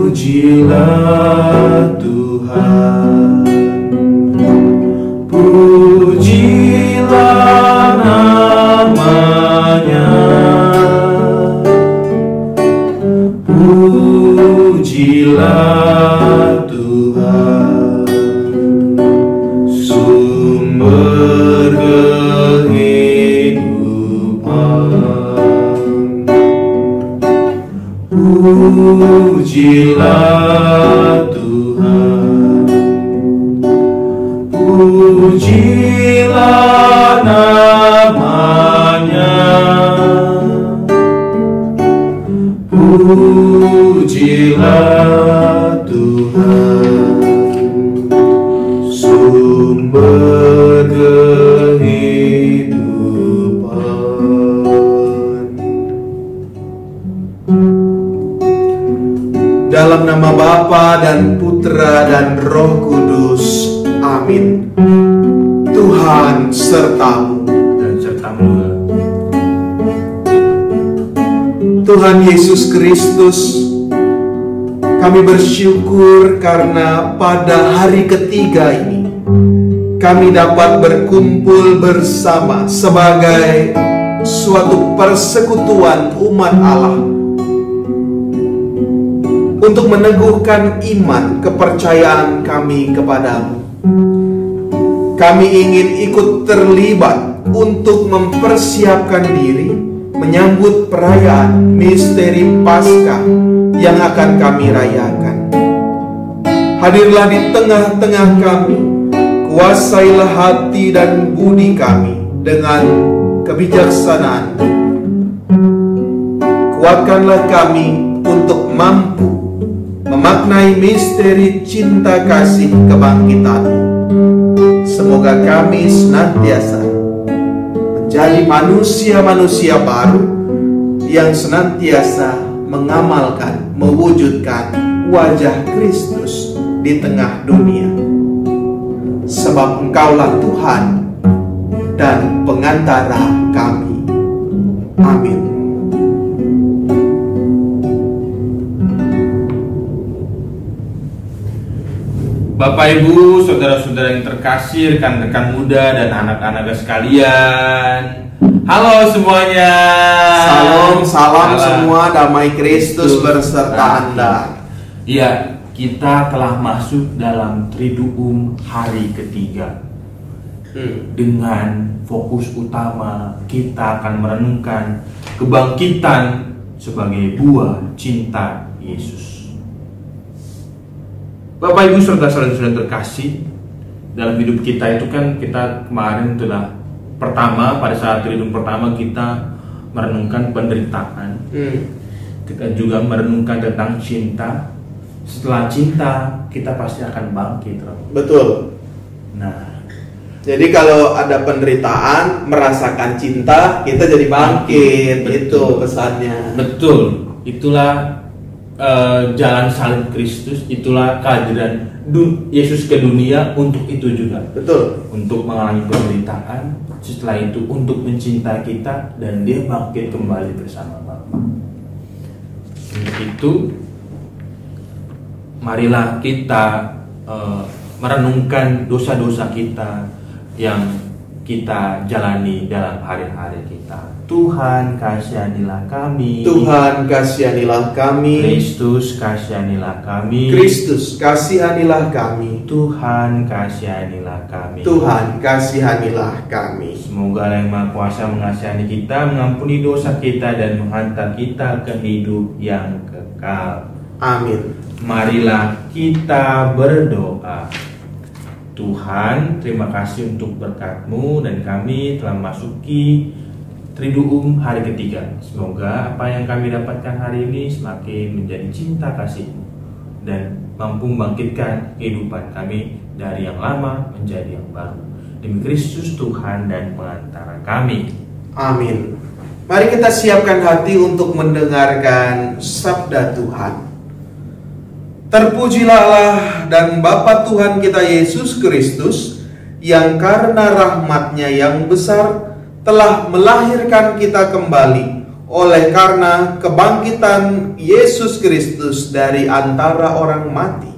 Pujilah Tuhan, pujilah namanya, pujilah Tuhan, sumber kehidupan. Pujilah Tuhan, pujilah namanya, pujilah Tuhan, sumber kehidupan. Pujilah Tuhan, pujilah namanya, pujilah Tuhan, sumber kehidupan. Dalam nama Bapa dan Putra dan Roh Kudus. Amin. Tuhan sertamu dan sertamu juga. Tuhan Yesus Kristus, kami bersyukur karena pada hari ketiga ini kami dapat berkumpul bersama sebagai suatu persekutuan umat Allah untuk meneguhkan iman kepercayaan kami kepadamu. Kami ingin ikut terlibat untuk mempersiapkan diri menyambut perayaan misteri Paskah yang akan kami rayakan. Hadirlah di tengah-tengah kami, kuasailah hati dan budi kami dengan kebijaksanaan. Kuatkanlah kami untuk mampu memaknai misteri cinta kasih kebangkitan. Semoga kami senantiasa menjadi manusia-manusia baru yang senantiasa mengamalkan, mewujudkan wajah Kristus di tengah dunia. Sebab Engkaulah Tuhan dan pengantara kami. Amin. Bapak Ibu, saudara-saudara yang terkasih, rekan-rekan muda dan anak-anak sekalian. Halo semuanya. Salam semua, damai Kristus berserta Anda. Iya, kita telah masuk dalam Triduum hari ketiga. Dengan fokus utama kita akan merenungkan kebangkitan sebagai buah cinta Yesus. Bapak Ibu serta saudara-saudara terkasih, dalam hidup kita itu kan kita kemarin telah pertama pada saat Triduum pertama kita merenungkan penderitaan. Kita juga merenungkan tentang cinta. Setelah cinta kita pasti akan bangkit. Betul. Nah, jadi kalau ada penderitaan, merasakan cinta, kita jadi bangkit. Itu pesannya. Betul. Itulah jalan salib Kristus, itulah kehadiran Yesus ke dunia untuk itu juga. Betul. Untuk mengalami penderitaan, setelah itu untuk mencintai kita, dan dia bangkit kembali bersama Bapa. Untuk itu, marilah kita merenungkan dosa-dosa kita yang kita jalani dalam hari-hari kita. Tuhan kasihanilah kami. Tuhan kasihanilah kami. Kristus kasihanilah kami. Kristus kasihanilah kami. Tuhan kasihanilah kami. Tuhan kasihanilah kami. Semoga Allah yang Maha Kuasa mengasihani kita, mengampuni dosa kita, dan menghantar kita ke hidup yang kekal. Amin. Marilah kita berdoa. Tuhan, terima kasih untuk berkat-Mu dan kami telah memasuki Triduum hari ketiga. Semoga apa yang kami dapatkan hari ini semakin menjadi cinta kasih-Mu dan mampu membangkitkan kehidupan kami dari yang lama menjadi yang baru. Demi Kristus Tuhan dan pengantara kami. Amin. Mari kita siapkan hati untuk mendengarkan sabda Tuhan. Terpujilah Allah dan Bapa Tuhan kita Yesus Kristus, yang karena rahmat-Nya yang besar telah melahirkan kita kembali oleh karena kebangkitan Yesus Kristus dari antara orang mati,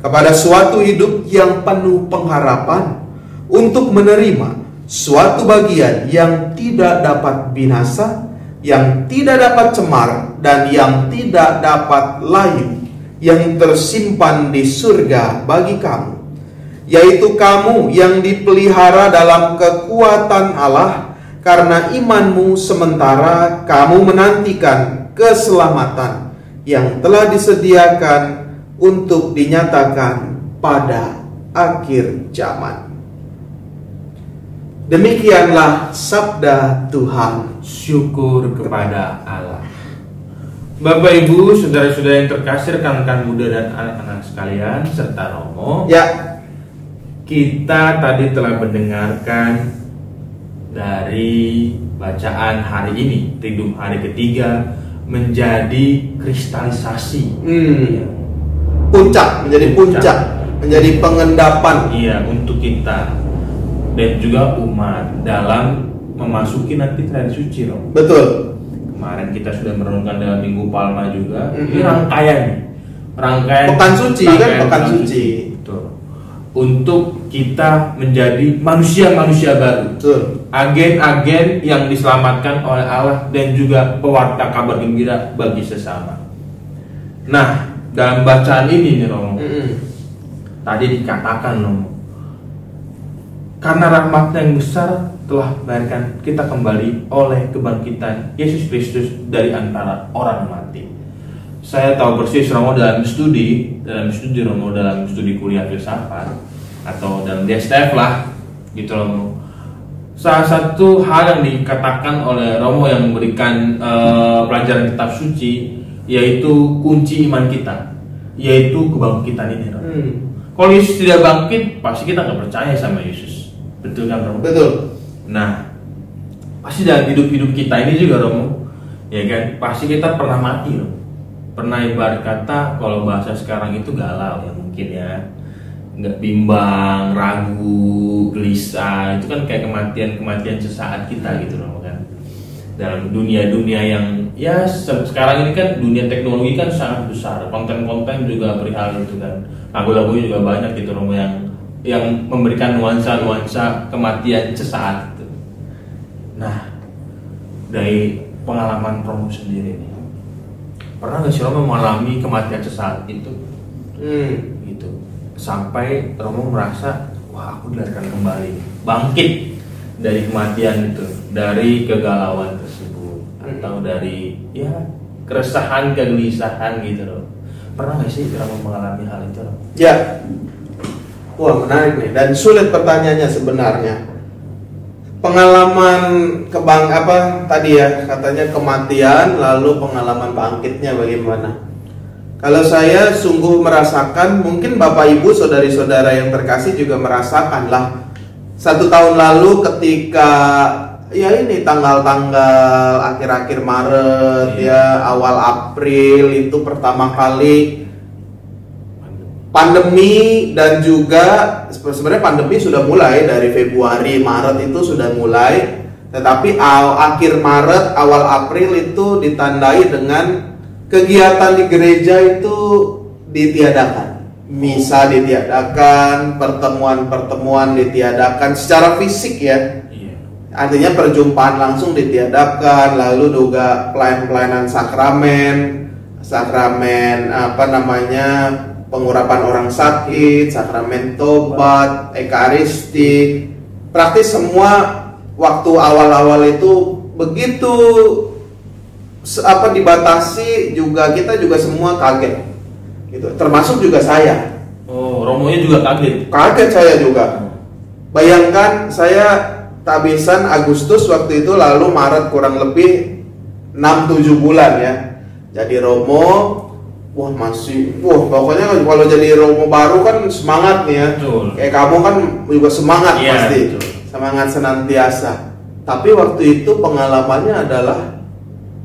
kepada suatu hidup yang penuh pengharapan, untuk menerima suatu bagian yang tidak dapat binasa, yang tidak dapat cemar, dan yang tidak dapat layu, yang tersimpan di surga bagi kamu, yaitu kamu yang dipelihara dalam kekuatan Allah karena imanmu, sementara kamu menantikan keselamatan yang telah disediakan untuk dinyatakan pada akhir zaman. Demikianlah sabda Tuhan. Syukur kepada Allah. Bapak, Ibu, saudara-saudara yang terkasih, rekan-rekan muda dan anak-anak sekalian, serta Romo, Ya, kita tadi telah mendengarkan dari bacaan hari ini, Triduum hari ketiga, menjadi kristalisasi. Puncak, menjadi puncak, menjadi pengendapan. Iya, untuk kita dan juga umat dalam memasuki nanti tradisi suci, Romo. Betul. Kemarin kita sudah merenungkan dalam Minggu Palma juga. Ini rangkaian Pekan suci kan, pekan suci. Betul. Untuk kita menjadi manusia-manusia baru. Betul. Agen-agen yang diselamatkan oleh Allah dan juga pewarta kabar gembira bagi sesama. Nah, dalam bacaan ini nih, Romo, tadi dikatakan, Romo, karena rahmat-Nya yang besar telah melahirkan kita kembali oleh kebangkitan Yesus Kristus dari antara orang mati. Saya tahu persis, Romo, dalam studi Romo, dalam studi kuliah filsafat atau dalam DSTF lah, gitu, Romo. Salah satu hal yang dikatakan oleh Romo yang memberikan pelajaran kitab suci, yaitu kunci iman kita, yaitu kebangkitan ini, Romo. Kalau Yesus tidak bangkit, pasti kita nggak percaya sama Yesus. Betul kan, Romo? Betul. Nah, pasti dalam hidup-hidup kita ini juga, Romo, ya kan, pasti kita pernah mati, Romo. Pernah, ibarat kata, kalau bahasa sekarang itu galau ya mungkin ya, nggak bimbang, ragu, gelisah. Itu kan kayak kematian sesaat kita gitu, Romo, kan. Dalam dunia-dunia yang ya sekarang ini kan dunia teknologi kan sangat besar, konten-konten juga perihal itu kan, lagu-lagunya juga banyak gitu, Romo, yang memberikan nuansa-nuansa kematian sesaat itu. Nah, dari pengalaman Romo sendiri nih, pernah nggak sih Romo mengalami kematian sesaat itu? Gitu. Sampai Romo merasa, wah, aku dilahirkan kembali, bangkit dari kematian itu, dari kegalauan tersebut, atau dari ya keresahan, kegelisahan gitu, Romo. Pernah nggak sih Romo mengalami hal itu, Romo? Ya. Wah, menarik nih, dan sulit pertanyaannya sebenarnya. Pengalaman tadi ya, katanya kematian, lalu pengalaman bangkitnya bagaimana? Kalau saya sungguh merasakan, mungkin Bapak Ibu saudari-saudara yang terkasih juga merasakan lah. 1 tahun lalu ketika ya ini tanggal-tanggal akhir-akhir Maret ya, awal April itu pertama kali pandemi, dan juga sebenarnya pandemi sudah mulai dari Februari, Maret itu sudah mulai, tetapi akhir Maret, awal April itu ditandai dengan kegiatan di gereja itu ditiadakan, misa ditiadakan, pertemuan-pertemuan ditiadakan secara fisik ya. Artinya perjumpaan langsung ditiadakan, lalu juga pelayanan sakramen pengurapan orang sakit, sakramen tobat, ekaristi, praktis semua waktu awal-awal itu begitu dibatasi juga, kita juga semua kaget gitu, termasuk juga saya. Oh, Romonya juga kaget. Kaget saya juga. Bayangkan saya tabisan Agustus waktu itu, lalu Maret kurang lebih 6-7 bulan ya. Jadi Romo, pokoknya kalau jadi Romo baru kan semangat nih ya. Betul. Kayak kamu kan juga semangat pasti. Betul. Semangat senantiasa. Tapi waktu itu pengalamannya adalah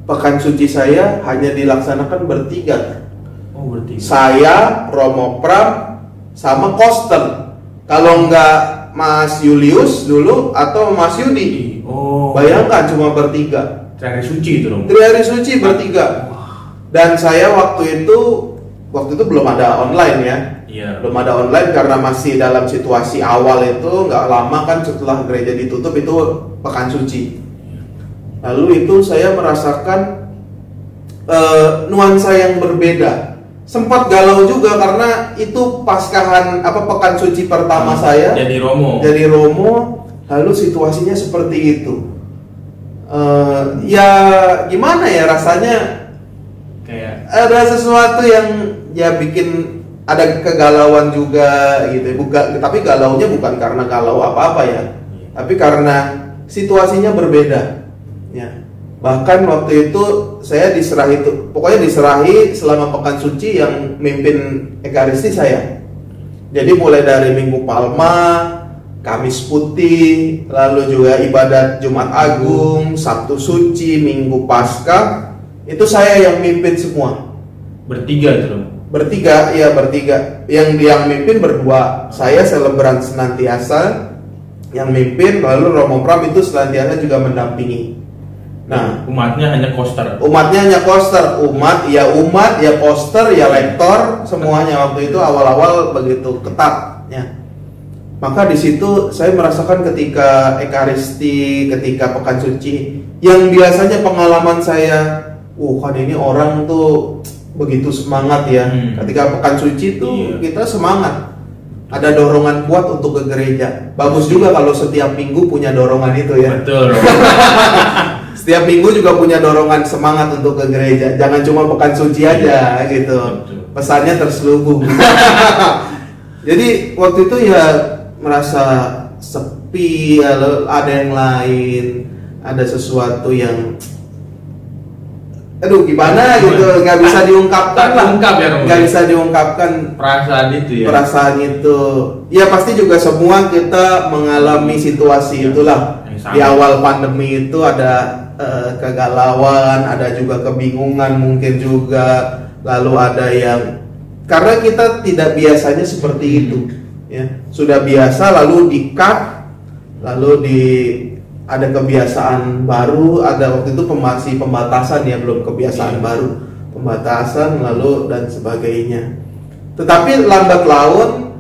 pekan suci saya hanya dilaksanakan bertiga. Oh, bertiga. Saya, Romo Pram, sama Koster. Kalau enggak Mas Julius dulu atau Mas Yudi. Oh. Bayangkan cuma bertiga. Hari suci itu dong. Hari suci bertiga. Dan saya waktu itu belum ada online ya. Iya. Belum ada online karena masih dalam situasi awal itu, nggak lama kan setelah gereja ditutup itu pekan suci. Lalu itu saya merasakan nuansa yang berbeda. Sempat galau juga karena itu paskahan pekan suci pertama saya. Jadi Romo. Lalu situasinya seperti itu. Ya gimana ya rasanya? Kayak ada sesuatu yang ya bikin ada kegalauan juga gitu. Tapi galaunya bukan karena galau apa-apa ya. Tapi karena situasinya berbeda. Ya. Bahkan waktu itu saya diserahi selama pekan suci yang mimpin Ekaristi saya. Jadi mulai dari Minggu Palma, Kamis Putih, lalu juga ibadat Jumat Agung, Sabtu Suci, Minggu Paskah, itu saya yang mimpin semua. Bertiga itu dong. Bertiga. Yang mimpin berdua. Saya selebran senantiasa yang mimpin, lalu Romo Pram itu senantiasa juga mendampingi. Nah, umatnya hanya koster. Umat ya poster ya lektor, semuanya waktu itu awal-awal begitu ketat ya. Maka di situ saya merasakan ketika Ekaristi, ketika pekan suci, yang biasanya pengalaman saya, kan ini orang tuh begitu semangat ya. Ketika pekan suci tuh kita semangat. Ada dorongan kuat untuk ke gereja. Bagus juga kalau setiap minggu punya dorongan itu ya. Betul. Setiap minggu juga punya dorongan semangat untuk ke gereja. Jangan cuma pekan suci aja gitu. Pesannya terselubung. Jadi waktu itu ya merasa sepi, ada yang lain, ada sesuatu yang gimana gitu, nggak bisa diungkapkan lah. Nggak bisa diungkapkan perasaan itu ya. Perasaan itu, ya pasti juga semua kita mengalami situasi itulah. Di awal pandemi itu ada kegalauan, ada juga kebingungan mungkin juga. Lalu ada yang karena kita tidak biasanya seperti itu, ya sudah biasa lalu di-cut, lalu ada kebiasaan baru, ada waktu itu masih pembatasan ya, belum kebiasaan baru, pembatasan lalu dan sebagainya. Tetapi lambat laun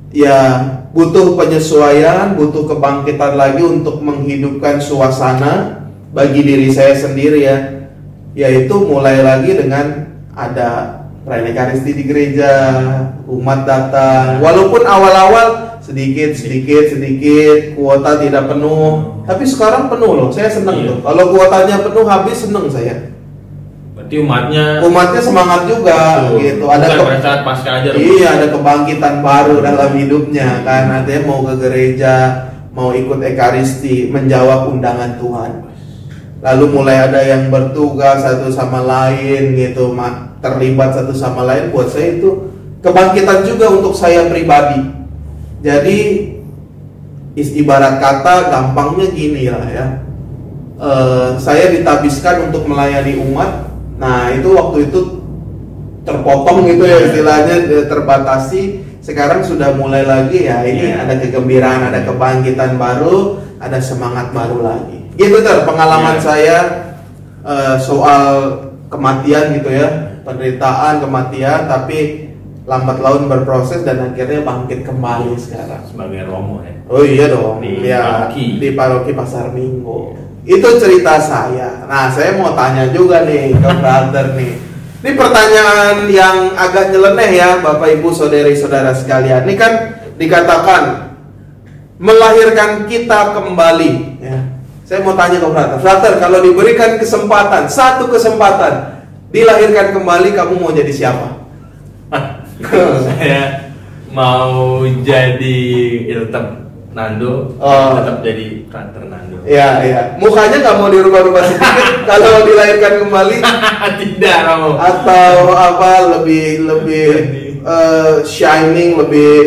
ya butuh penyesuaian, butuh kebangkitan lagi untuk menghidupkan suasana bagi diri saya sendiri ya, yaitu mulai lagi dengan ada perayaan Ekaristi di gereja, umat datang, walaupun awal-awal sedikit kuota tidak penuh, tapi sekarang penuh loh. Saya senang tuh. Kalau kuotanya penuh habis senang saya. Berarti umatnya semangat juga gitu. Ada saat pasca aja. Iya, ada kebangkitan baru dalam hidupnya kan. Ada yang mau ke gereja, mau ikut Ekaristi, menjawab undangan Tuhan. Lalu mulai ada yang bertugas satu sama lain gitu, terlibat satu sama lain. Buat saya itu kebangkitan juga untuk saya pribadi. Jadi ibarat kata gampangnya gini lah ya, saya ditabiskan untuk melayani umat. Nah itu waktu itu terpotong gitu ya istilahnya, terbatasi. Sekarang sudah mulai lagi ya, ini ada kegembiraan, ada kebangkitan baru, ada semangat baru lagi. Gitu pengalaman saya soal kematian gitu ya, penderitaan, kematian, tapi lambat laun berproses dan akhirnya bangkit kembali sekarang sebagai Romo ya. Oh iya dong, di paroki Pasar Minggu. Itu cerita saya. Nah saya mau tanya juga nih ke brother nih. Ini pertanyaan yang agak nyeleneh ya Bapak Ibu saudari-saudara sekalian. Ini kan dikatakan melahirkan kita kembali ya. Saya mau tanya ke Frater, kalau diberikan kesempatan, satu kesempatan dilahirkan kembali, kamu mau jadi siapa? Saya mau jadi tetap Nando, tetap jadi Frater Nando. Iya. Mukanya nggak mau dirubah-rubah sedikit kalau dilahirkan kembali? Tidak, Romo. Atau apa lebih shining,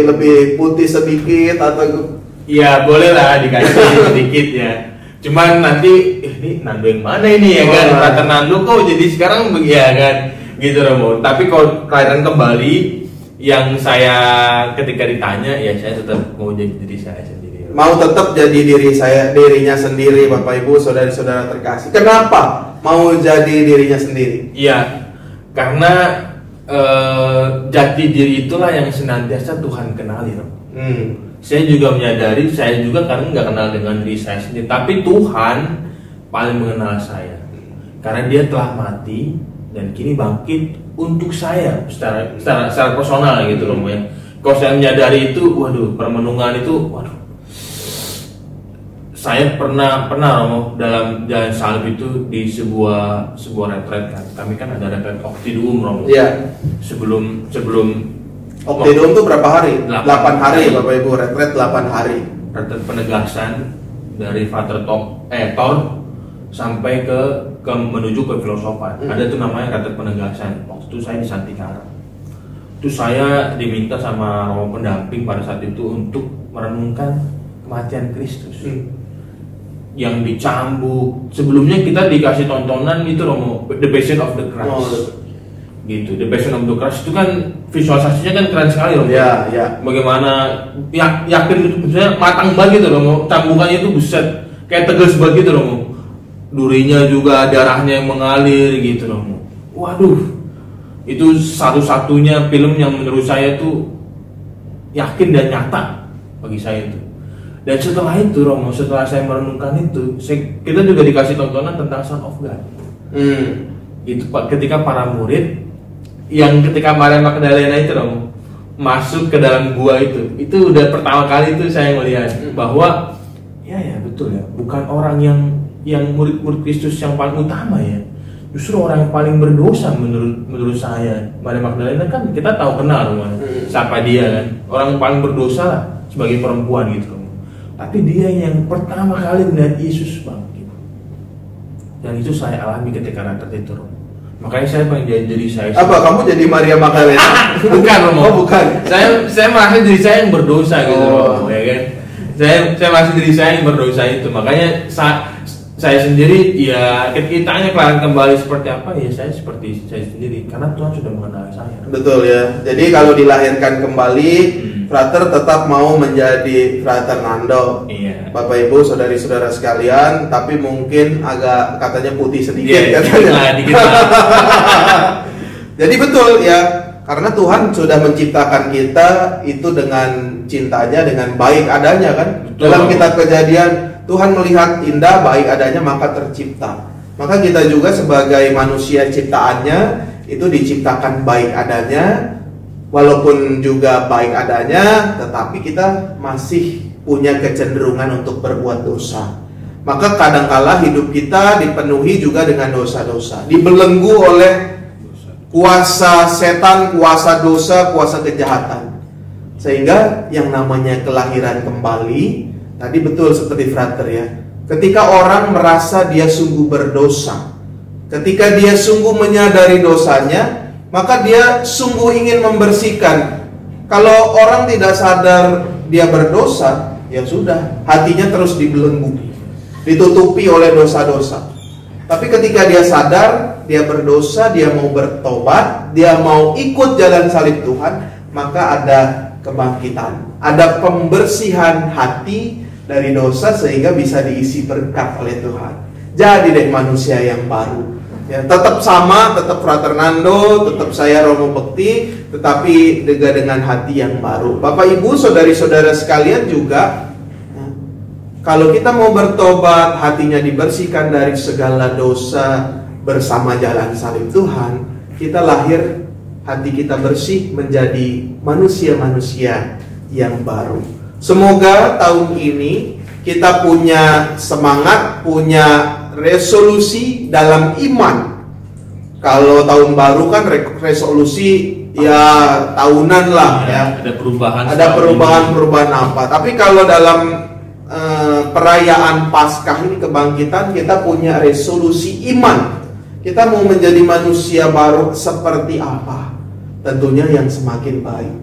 lebih putih sedikit atau? Iya, boleh lah dikasih sedikit ya. Cuman nanti ini Nando yang mana ini ya kan? Frater Nando kok jadi sekarang ya kan? Gitu Romo. Tapi kalau kelahiran kembali, yang saya ketika ditanya ya saya tetap mau jadi diri saya sendiri. Mau tetap jadi dirinya sendiri, Bapak Ibu, saudara-saudara terkasih. Kenapa mau jadi dirinya sendiri? Iya, karena jati diri itulah yang senantiasa Tuhan kenali. Saya juga menyadari, saya juga karena nggak kenal dengan diri saya sendiri, tapi Tuhan paling mengenal saya, karena Dia telah mati dan kini bangkit untuk saya secara personal gitu loh ya. Kalau saya menyadari itu, waduh, permenungan itu, waduh, saya pernah Romo dalam jalan salib itu di sebuah retret kan. Kami kan ada retret Oktidum Romo. Iya. Sebelum Oktidum itu berapa hari? 8 hari Bapak Ibu, retret 8 hari. Retret penegasan dari Frater Thor sampai ke menuju ke filosofat. Ada tuh namanya retret penegasan. Waktu itu saya di Santikara. Itu saya diminta sama Romo pendamping pada saat itu untuk merenungkan kematian Kristus. Yang dicambuk. Sebelumnya kita dikasih tontonan itu Romo, The Passion of the Christ. Gitu, The Passion of the Christ itu kan visualisasinya kan keren sekali Romo. Iya. Bagaimana yakin misalnya matang banget gitu Romo. Cambukannya itu buset kayak tegas banget gitu Romo. Durinya juga darahnya yang mengalir gitu Romo. Waduh, itu satu-satunya film yang menurut saya tuh yakin dan nyata bagi saya itu. Dan setelah itu Romo, setelah saya merenungkan itu, kita juga dikasih tontonan tentang Son of God. Itu ketika para murid yang ketika Maria Magdalena itu Romo masuk ke dalam gua itu udah pertama kali itu saya melihat bahwa ya betul ya, bukan orang yang murid-murid Kristus yang paling utama ya, justru orang yang paling berdosa menurut saya. Maria Magdalena kan kita tahu kenal siapa dia kan, orang yang paling berdosa lah sebagai perempuan gitu. Tapi dia yang pertama kali melihat Yesus bangkit, dan itu saya alami ketika retret itu. Makanya saya pengen jadi saya. Apa kamu jadi Maria Magdalena? Bukan Romo. Oh bukan. Saya merasa diri saya yang berdosa gitu Romo, ya kan. Saya masih diri saya yang berdosa itu. Makanya saya sendiri ya ketika ditanya kelahiran kembali seperti apa, ya saya seperti saya sendiri karena Tuhan sudah mengenal saya. Betul ya. Jadi kalau dilahirkan kembali, Frater tetap mau menjadi Frater Nando. Iya. Bapak Ibu, saudari-saudara sekalian, tapi mungkin agak katanya putih sedikit katanya. Dikit lah. Jadi betul ya, karena Tuhan sudah menciptakan kita itu dengan cintanya, dengan baik adanya kan. Betul. Dalam kitab Kejadian, Tuhan melihat indah baik adanya maka tercipta. Maka kita juga sebagai manusia ciptaannya itu diciptakan baik adanya. Walaupun juga baik adanya, tetapi kita masih punya kecenderungan untuk berbuat dosa. Maka kadangkala hidup kita dipenuhi juga dengan dosa-dosa, dibelenggu oleh kuasa setan, kuasa dosa, kuasa kejahatan. Sehingga yang namanya kelahiran kembali, tadi betul seperti Frater ya, ketika orang merasa dia sungguh berdosa, ketika dia sungguh menyadari dosanya, maka dia sungguh ingin membersihkan. Kalau orang tidak sadar dia berdosa, ya sudah, hatinya terus dibelenggu, ditutupi oleh dosa-dosa. Tapi ketika dia sadar dia berdosa, dia mau bertobat, dia mau ikut jalan salib Tuhan, maka ada kebangkitan, ada pembersihan hati dari dosa sehingga bisa diisi berkat oleh Tuhan. Jadi deh manusia yang baru. Ya, tetap sama, tetap Frater Nando, tetap saya Romo Bekti, tetapi dengan hati yang baru. Bapak Ibu, saudari-saudara sekalian juga, kalau kita mau bertobat, hatinya dibersihkan dari segala dosa bersama jalan salib Tuhan, kita lahir, hati kita bersih menjadi manusia-manusia yang baru. Semoga tahun ini kita punya semangat, punya resolusi dalam iman. Kalau tahun baru kan resolusi ya tahunan lah ya. Ada perubahan apa. Tapi kalau dalam perayaan Paskah ini, kebangkitan, kita punya resolusi iman. Kita mau menjadi manusia baru seperti apa? Tentunya yang semakin baik,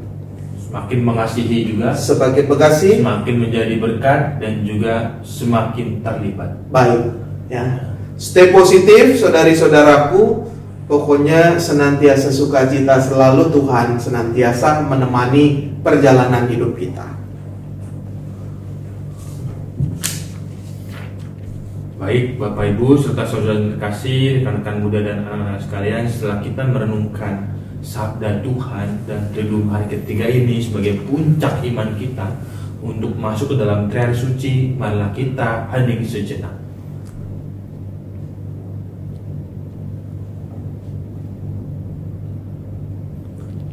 semakin mengasihi juga, sebagai bekasi, semakin menjadi berkat, dan juga semakin terlibat. Baik, ya. Stay positif, saudari-saudaraku. Pokoknya senantiasa sukacita selalu. Tuhan senantiasa menemani perjalanan hidup kita. Baik, Bapak Ibu serta saudara terkasih, rekan-rekan muda dan anak-anak sekalian, setelah kita merenungkan sabda Tuhan dan Triduum hari ketiga ini sebagai puncak iman kita untuk masuk ke dalam trihari suci, marilah kita hening sejenak.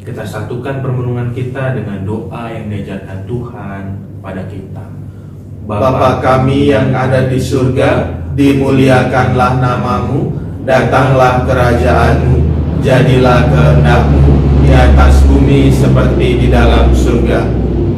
Kita satukan permenungan kita dengan doa yang diajarkan Tuhan pada kita. Bapa kami yang ada di surga, dimuliakanlah namamu, datanglah kerajaanmu, jadilah kehendak-mu di atas bumi seperti di dalam surga.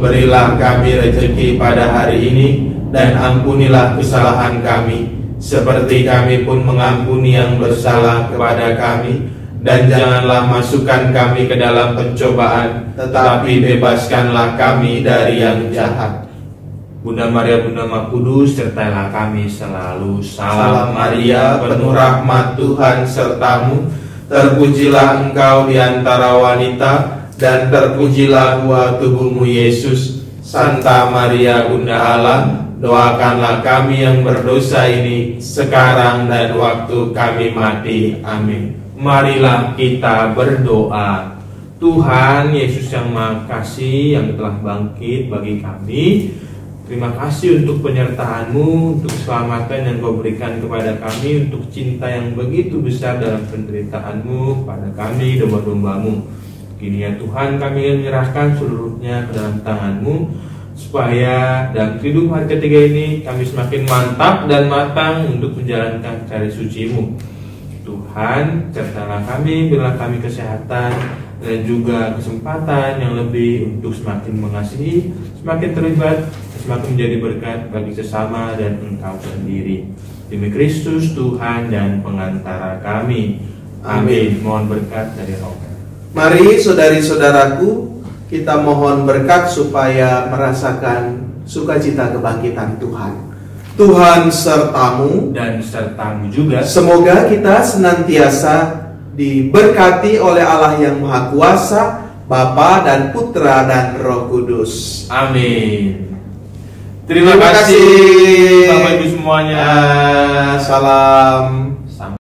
Berilah kami rezeki pada hari ini, dan ampunilah kesalahan kami, seperti kami pun mengampuni yang bersalah kepada kami. Dan janganlah masukkan kami ke dalam pencobaan, tetapi bebaskanlah kami dari yang jahat. Bunda Maria, Bunda Maha Kudus, sertailah kami selalu. Salam Maria, penuh rahmat, Tuhan sertamu. Terpujilah engkau di antara wanita, dan terpujilah buah tubuhmu Yesus. Santa Maria, Bunda Allah, doakanlah kami yang berdosa ini, sekarang dan waktu kami mati. Amin. Marilah kita berdoa. Tuhan Yesus yang Maha Kasih, yang telah bangkit bagi kami, terima kasih untuk penyertaan-Mu, untuk keselamatan yang Kau berikan kepada kami, untuk cinta yang begitu besar dalam penderitaan-Mu pada kami, domba-domba-Mu. Kini ya Tuhan, kami menyerahkan seluruhnya ke dalam tangan-Mu, supaya dalam Triduum hari ketiga ini kami semakin mantap dan matang untuk menjalankan cari suci-Mu. Tuhan, sertalah kami, berilah kami kesehatan dan juga kesempatan yang lebih untuk semakin mengasihi, semakin terlibat, semakin menjadi berkat bagi sesama dan Engkau sendiri. Demi Kristus Tuhan dan pengantara kami. Amin. Mohon berkat dari Roh. Mari saudari-saudaraku, kita mohon berkat supaya merasakan sukacita kebangkitan Tuhan. Tuhan sertamu dan sertamu juga. Semoga kita senantiasa diberkati oleh Allah yang Maha Kuasa, Bapa dan Putra dan Roh Kudus. Amin. Terima kasih Bapak Ibu semuanya. Salam.